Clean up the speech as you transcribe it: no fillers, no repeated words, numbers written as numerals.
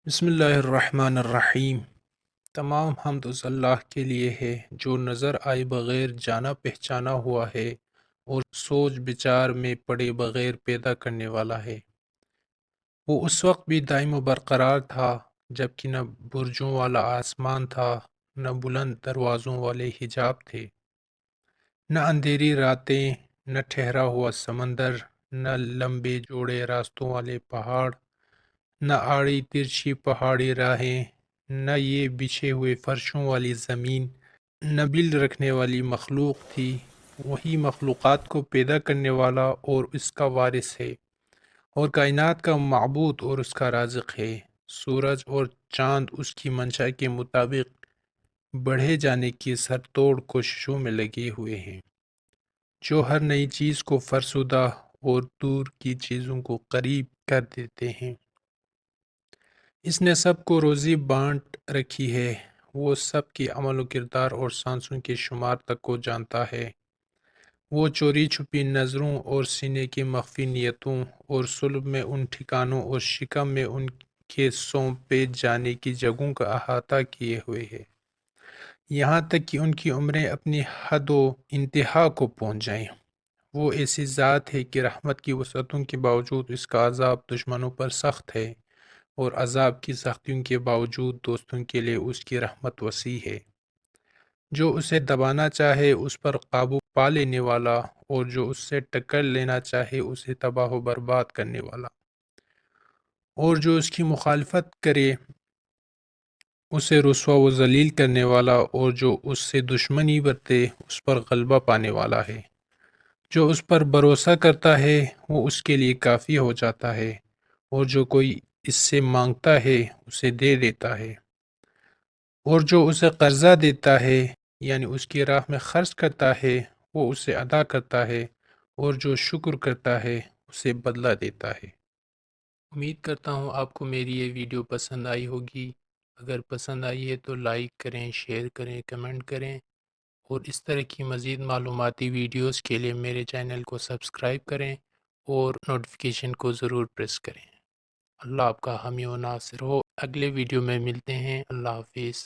بسم اللہ الرحمن الرحیم۔ تمام حمد اس اللہ کے لیے ہے جو نظر آئے بغیر جانا پہچانا ہوا ہے اور سوچ بچار میں پڑے بغیر پیدا کرنے والا ہے۔ وہ اس وقت بھی دائم و برقرار تھا جبکہ نہ برجوں والا آسمان تھا، نہ بلند دروازوں والے حجاب تھے، نہ اندھیری راتیں، نہ ٹھہرا ہوا سمندر، نہ لمبے جوڑے راستوں والے پہاڑ، نہ آڑی ترچھی پہاڑی راہیں، نہ یہ بچھے ہوئے فرشوں والی زمین، نہ بل رکھنے والی مخلوق تھی۔ وہی مخلوقات کو پیدا کرنے والا اور اس کا وارث ہے، اور کائنات کا معبود اور اس کا رازق ہے۔ سورج اور چاند اس کی منشا کے مطابق بڑھے جانے کی سر توڑ کوششوں میں لگے ہوئے ہیں، جو ہر نئی چیز کو فرسودہ اور دور کی چیزوں کو قریب کر دیتے ہیں۔ اس نے سب کو روزی بانٹ رکھی ہے، وہ سب کے عمل و کردار اور سانسوں کے شمار تک کو جانتا ہے۔ وہ چوری چھپی نظروں اور سینے کی مخفی نیتوں اور صلب میں ان ٹھکانوں اور شکم میں ان کے سونپے جانے کی جگہوں کا احاطہ کیے ہوئے ہے، یہاں تک کہ ان کی عمریں اپنی حد و انتہا کو پہنچ جائیں۔ وہ ایسی ذات ہے کہ رحمت کی وسعتوں کے باوجود اس کا عذاب دشمنوں پر سخت ہے، اور عذاب کی سختیوں کے باوجود دوستوں کے لیے اس کی رحمت وسیع ہے۔ جو اسے دبانا چاہے اس پر قابو پا لینے والا، اور جو اس سے ٹکر لینا چاہے اسے تباہ و برباد کرنے والا، اور جو اس کی مخالفت کرے اسے رسوا و ذلیل کرنے والا، اور جو اس سے دشمنی برتے اس پر غلبہ پانے والا ہے۔ جو اس پر بھروسہ کرتا ہے وہ اس کے لیے کافی ہو جاتا ہے، اور جو کوئی اس سے مانگتا ہے اسے دے دیتا ہے، اور جو اسے قرضہ دیتا ہے یعنی اس کی راہ میں خرچ کرتا ہے وہ اسے ادا کرتا ہے، اور جو شکر کرتا ہے اسے بدلہ دیتا ہے۔ امید کرتا ہوں آپ کو میری یہ ویڈیو پسند آئی ہوگی۔ اگر پسند آئی ہے تو لائک کریں، شیئر کریں، کمنٹ کریں، اور اس طرح کی مزید معلوماتی ویڈیوز کے لیے میرے چینل کو سبسکرائب کریں اور نوٹیفیکیشن کو ضرور پریس کریں۔ اللہ آپ کا حامی و ناصر ہو۔ اگلے ویڈیو میں ملتے ہیں۔ اللہ حافظ۔